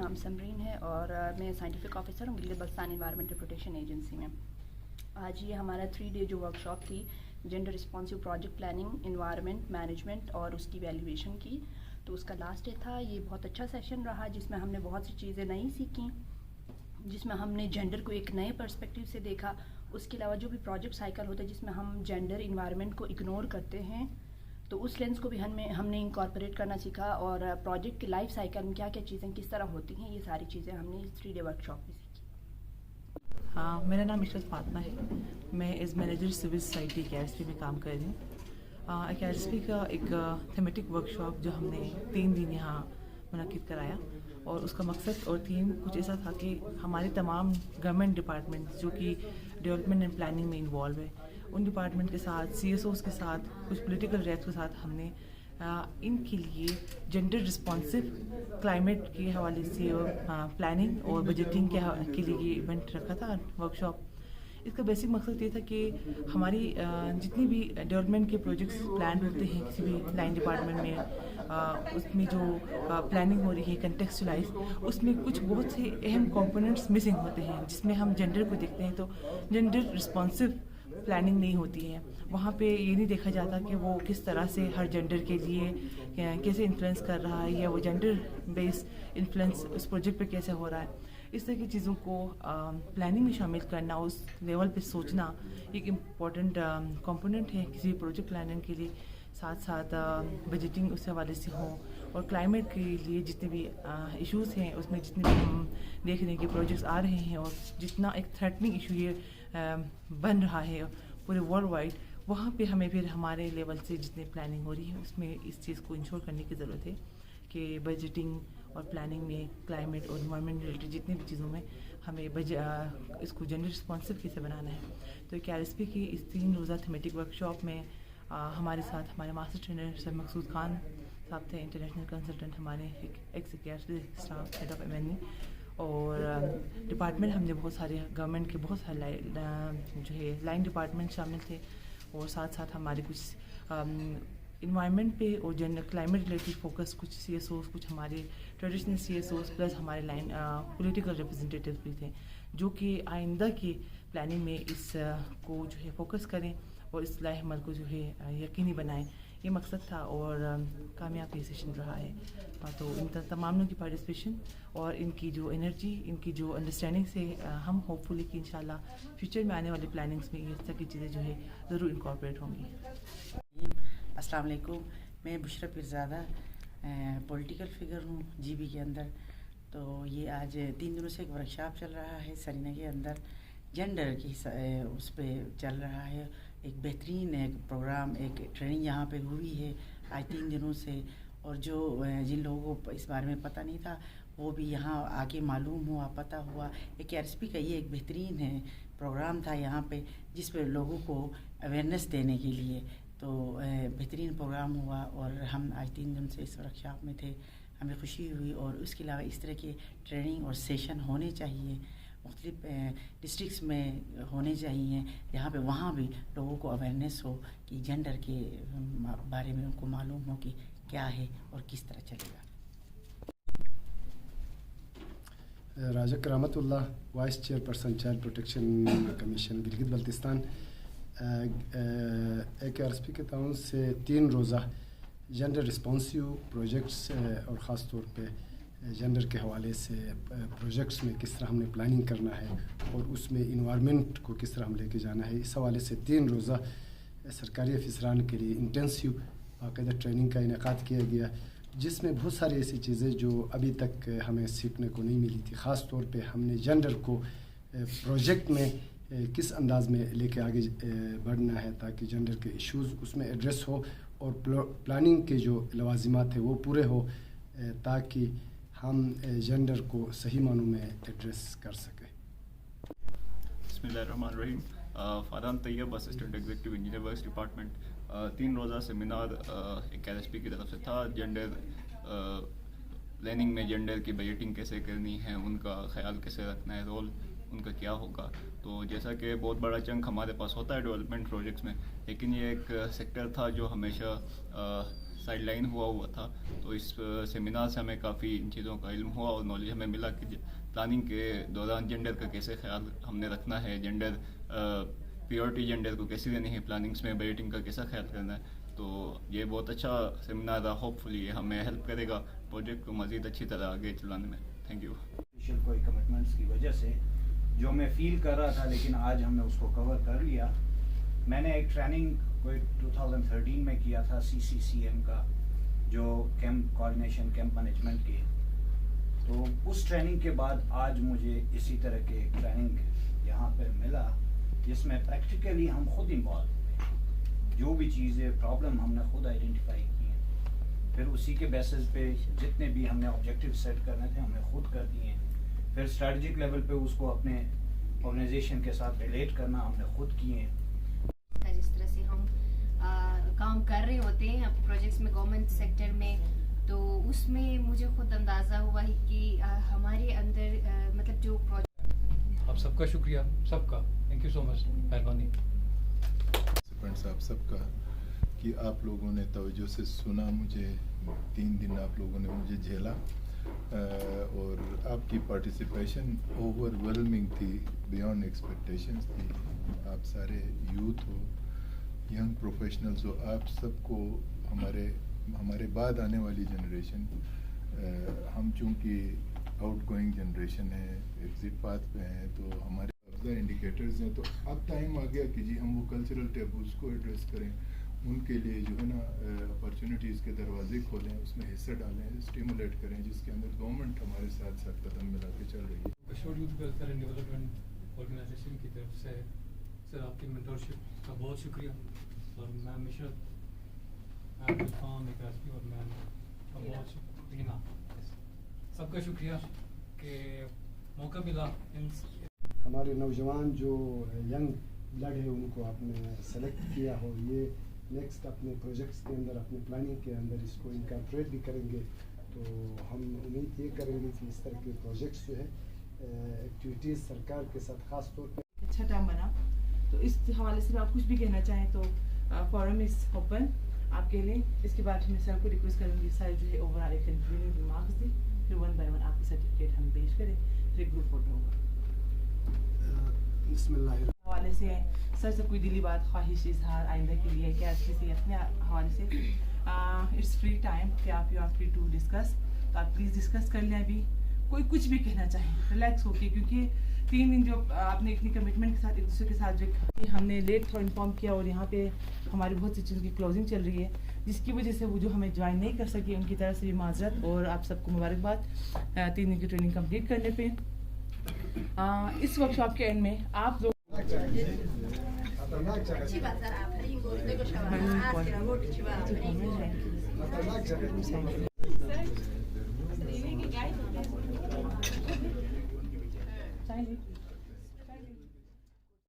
نام سمرین ہے اور میں سائنٹیفک آفیسر ہوں Gilgit Baltistan environmental protection agency میں. آج یہ ہمارا 3 ڈے جو ورک شاپ تھی gender responsive project planning, environment management اور اس کی ویلیویشن کی، تو اس کا لاسٹ ڈے تھا. یہ بہت اچھا سیشن رہا جس میں ہم نے بہت سی چیزیں نئی سیکھیں، جس میں ہم نے جینڈر کو ایک نئے پرسپیکٹیو سے دیکھا. اس کے علاوہ جو بھی پروجیکٹ سائیکل ہوتا ہے جس میں ہم جینڈر انوائرمنٹ کو اگنور کرتے ہیں، تو اس لینس کو بھی ہم نے انکارپوریٹ کرنا سیکھا، اور پروجیکٹ کے لائف سائیکل میں کیا کیا چیزیں کس طرح ہوتی ہیں، یہ ساری چیزیں ہم نے اس 3 ڈے ورک شاپ میں سیکھی. ہاں، میرا نام عشرت فاطمہ ہے. میں as manager civil society KRSP میں کام کر رہی ہوں. KRSP کا ایک تھیمیٹک ورک شاپ جو ہم نے 3 دن یہاں منعقد کرایا، اور اس کا مقصد اور تھیم کچھ ایسا تھا کہ ہمارے تمام گورنمنٹ ڈپارٹمنٹ جو کہ ڈیولپمنٹ اینڈ پلاننگ میں انوالو ہے، ان ڈپارٹمنٹ کے ساتھ CSOs کے ساتھ کچھ پولیٹیکل ریپس کے ساتھ ہم نے ان کے لیے جینڈر رسپانسو کلائمیٹ کے حوالے سے اور پلاننگ اور بجٹنگ کے لیے یہ ایونٹ رکھا تھا ورک شاپ. اس کا بیسک مقصد یہ تھا کہ ہماری جتنی بھی ڈیولپمنٹ کے پروجیکٹس پلان ہوتے ہیں کسی بھی لائن ڈپارٹمنٹ میں، اس میں جو پلاننگ ہو رہی ہے کنٹیکسچلائز، اس میں کچھ بہت سے اہم کمپوننٹس مسنگ ہوتے ہیں جس میں ہم جینڈر کو دیکھتے ہیں. تو جینڈر رسپانسو پلاننگ نہیں ہوتی ہے وہاں پہ. یہ نہیں دیکھا جاتا کہ وہ کس طرح سے ہر جینڈر کے لیے کیسے انفلوئنس کر رہا ہے، یا وہ جینڈر بیس انفلوئنس اس پروجیکٹ پہ کیسے ہو رہا ہے. اس طرح کی چیزوں کو پلاننگ میں شامل کرنا، اس لیول پہ سوچنا ایک امپورٹنٹ کمپوننٹ ہے کسی پروجیکٹ پلاننگ کے لیے. ساتھ ساتھ بجٹنگ اس حوالے سے ہوں، اور کلائمیٹ کے لیے جتنے بھی ایشوز ہیں اس میں جتنے بھی ہم دیکھ رہے ہیں کہ پروجیکٹس آ رہے ہیں، اور جتنا ایک تھریٹننگ ایشو یہ بن رہا ہے پورے ورلڈ وائڈ، وہاں پہ ہمیں پھر ہمارے لیول سے جتنے پلاننگ ہو رہی ہے اس میں اس چیز کو انشور کرنے کی ضرورت ہے کہ بجٹنگ اور پلاننگ میں کلائمیٹ اور انوائرمنٹ ریلیٹڈ جتنی بھی چیزوں میں ہمیں اس کو جینڈر رسپانسو کیسے بنانا ہے. تو KRSP کی اس 3 روزہ تھیمیٹک ورک شاپ میں ہمارے ساتھ ہمارے master trainer sir Maqsood Khan صاحب تھے، انٹرنیشنل کنسلٹنٹ، ہمارے ex KRSP staff head of MNE، اور ڈپارٹمنٹ ہم نے بہت سارے گورنمنٹ کے بہت سارے جو ہے لائن ڈپارٹمنٹ شامل تھے، اور ساتھ ساتھ ہمارے کچھ انوائرمنٹ پہ اور کلائمیٹ ریلیٹڈ فوکس کچھ CSOs، کچھ ہمارے ٹریڈیشنل CSOs پلس ہمارے لائن پولیٹیکل ریپرزنٹیٹیوز بھی تھے، جو کہ آئندہ کی پلاننگ میں اس کو جو ہے فوکس کریں اور اصلاح عمل کو جو ہے یقینی بنائیں. یہ مقصد تھا، اور کامیاب یہ سیشن رہا ہے. تو ان تمام لوگوں کی پارٹیسپیشن اور ان کی جو انرجی، ان کی جو انڈرسٹینڈنگ سے ہم ہوپ فلی کہ انشاءاللہ فیوچر میں آنے والی پلاننگس میں اس طرح کی چیزیں جو ہے ضرور انکارپوریٹ ہوں گی. السلام علیکم. میں بشرا پیرزادہ پولیٹیکل فگر ہوں GB کے اندر. تو یہ آج 3 دنوں سے ایک ورک شاپ چل رہا ہے سرینا کے اندر، جینڈر کی اس پہ چل رہا ہے. ایک بہترین ایک پروگرام، ایک ٹریننگ یہاں پہ ہوئی ہے آج 3 دنوں سے، اور جو جن لوگوں کو اس بارے میں پتہ نہیں تھا وہ بھی یہاں آ کے معلوم ہوا، پتہ ہوا. KRSP کا یہ ایک بہترین ہے پروگرام تھا یہاں پہ، جس پہ لوگوں کو اویئرنیس دینے کے لیے. تو بہترین پروگرام ہوا، اور ہم آج 3 دن سے اس ورک شاپ میں تھے. ہمیں خوشی ہوئی، اور اس کے علاوہ اس طرح کے ٹریننگ اور سیشن ہونے چاہیے، مختلف ڈسٹرکس میں ہونے چاہیے، یہاں پہ وہاں بھی لوگوں کو اویئرنیس ہو کہ جینڈر کے بارے میں ان کو معلوم ہو کہ کیا ہے اور کس طرح چلے گا. Raja Karamat Ullah, vice chairperson child protection commission Gilgit Baltistan. KRSP کے تعاون سے 3 روزہ جینڈر رسپانسو پروجیکٹس، اور خاص طور پہ جینڈر کے حوالے سے پروجیکٹس میں کس طرح ہم نے پلاننگ کرنا ہے، اور اس میں انوائرمنٹ کو کس طرح ہم لے کے جانا ہے، اس حوالے سے 3 روزہ سرکاری افسران کے لیے انٹینسیو باقاعدہ ٹریننگ کا انعقاد کیا گیا، جس میں بہت ساری ایسی چیزیں جو ابھی تک ہمیں سیکھنے کو نہیں ملی تھی. خاص طور پہ ہم نے جینڈر کو پروجیکٹ میں کس انداز میں لے کے آگے بڑھنا ہے تاکہ جینڈر کے ایشوز اس میں ایڈریس ہو، اور پلاننگ کے جو لوازمات ہیں وہ پورے ہو، تاکہ ہم جینڈر کو صحیح معنوں میں ایڈریس کر سکیں. بسم اللہ الرحمن الرحیم. Fadan Tayyab, assistant executive engineer works department. 3 روزہ سیمینار KRSP کی طرف سے تھا. جینڈر پلاننگ میں جینڈر کی بجٹنگ کیسے کرنی ہے، ان کا خیال کیسے رکھنا ہے، رول ان کا کیا ہوگا. تو جیسا کہ بہت بڑا چنک ہمارے پاس ہوتا ہے ڈیولپمنٹ پروجیکٹس میں، لیکن یہ ایک سیکٹر تھا جو ہمیشہ سائڈ لائن ہوا تھا. تو اس سیمینار سے ہمیں کافی ان چیزوں کا علم ہوا اور نالج ہمیں ملا کہ پلاننگ کے دوران جینڈر کا کیسے خیال ہم نے رکھنا ہے, جینڈر پیورٹی جینڈر کو کیسے دینی ہے, پلاننگس میں بجٹنگ کا کیسا خیال کرنا ہے. تو یہ بہت اچھا سیمینار رہا. ہوپ فلی یہ ہمیں ہیلپ کرے گا پروجیکٹ کو مزید اچھی طرح آگے چلانے میں. Thank you. کوئی کمٹمنٹس کی وجہ سے جو میں فیل کر رہا تھا, لیکن آج ہم نے اس کو کور کر لیا. میں نے ایک ٹریننگ کوئی 2013 میں کیا تھا CCCM کا, جو کیمپ کوآرڈینیشن کیمپ مینجمنٹ کی. تو اس ٹریننگ کے بعد آج مجھے اسی طرح کے ایک ٹریننگ یہاں پہ ملا, جس میں پریکٹیکلی ہم خود انوالو ہوئے. جو بھی چیزیں پرابلم ہم نے خود آئیڈینٹیفائی کی ہیں, پھر اسی کے بیسس پہ جتنے بھی ہم نے آبجیکٹیو سیٹ کرنے تھے ہم نے خود کر دیے ہیں. پھر اسٹریٹجک لیول پہ اس کو اپنے آرگنائزیشن کے ساتھ ریلیٹ کرنا ہم نے خود کیے ہیں. جس طرح سے ہم کام کر رہے ہوتے ہیں پروجیکٹس میں گورنمنٹ سیکٹر میں, تو اس میں مجھے خود اندازہ ہوا ہے کہ ہمارے اندر مطلب جو پروجیکٹ. آپ سب کا شکریہ, سب کا تھینک یو سو مچ, مہربانی. صاحب سب کا کہ آپ لوگوں نے توجہ سے سنا, مجھے 3 دن آپ لوگوں نے مجھے جھیلا, اور آپ کی پارٹیسپیشن اوور ویلمنگ تھی, بیانڈ ایکسپیکٹیشنز تھی. آپ سارے یوتھ ہو, ینگ پروفیشنلز ہو, آپ سب کو ہمارے بعد آنے والی جنریشن, ہم چونکہ آؤٹ گوئنگ جنریشن ہے, ایگزٹ پاتھ پہ ہیں, تو ہمارے افضل انڈیکیٹرز ہیں. تو اب ٹائم آ گیا کہ جی ہم وہ کلچرل ٹیبوز کو ایڈریس کریں, ان کے لیے جو ہے نا اپرچونیٹیز کے دروازے کھولیں, اس میں حصہ ڈالیں, اسٹیمولیٹ کریں, جس کے اندر گورنمنٹ ہمارے ساتھ ساتھ قدم ملا کے چل رہی ہے. Kishwar youth welfare and development organisation کی طرف سے سر آپ کی مینٹورشپ کا بہت شکریہ, اور میم مشرت, میم عرفان اکاسمی اور میم کا بہت شکریہ, سب کا شکریہ کہ موقع ملا. ہمارے نوجوان جو ینگ بلڈ ہے ان کو آپ نے سلیکٹ کیا ہو, یہ نیکسٹ اپنے پروجیکٹس کے اندر, اپنے پلاننگ کے اندر اس کو انکارپوریٹ بھی کریں گے. تو ہم امید یہ کریں گے کہ اس طرح کے پروجیکٹس جو ہے ایکٹیویٹیز سرکار کے ساتھ خاص طور پہ اچھا ٹائم بنا. تو اس حوالے سے آپ کچھ بھی کہنا چاہیں تو فورم از اوپن آپ کے لیے. اس کے بعد میں سر کو ریکویسٹ کروں گی سر جو ہے اوور آل ایک کنکلوڈنگ ریمارکس دیں, پھر 1 by 1 آپ کی سرٹیفکیٹ ہم پیش کریں, پھر ایک گروپ فوٹو ہوگا. بسم اللہ حوالے سے سر سے کوئی دلی بات, خواہش, اظہار آئندہ کے لیے کہ اس سے اپنے حوالے سے اٹس فری ٹائم کہ آپ you are free to discuss, تو آپ پلیز ڈسکس کر لیں. ابھی کوئی کچھ بھی کہنا چاہیں ریلیکس ہو کے, کیونکہ 3 دن جو آپ نے اتنی کمٹمنٹ کے ساتھ ایک دوسرے کے ساتھ جو ہم نے لیٹ تھوڑا انفارم کیا, اور یہاں پہ ہماری بہت سی چیزوں کی کلوزنگ چل رہی ہے, جس کی وجہ سے وہ جو ہمیں جوائن نہیں کر سکے, ان کی طرف سے بھی معذرت, اور آپ سب کو مبارکباد 3 دن کی ٹریننگ کمپلیٹ کرنے پہ. اس ورک شاپ کے اینڈ میں آپ لوگ Thank you.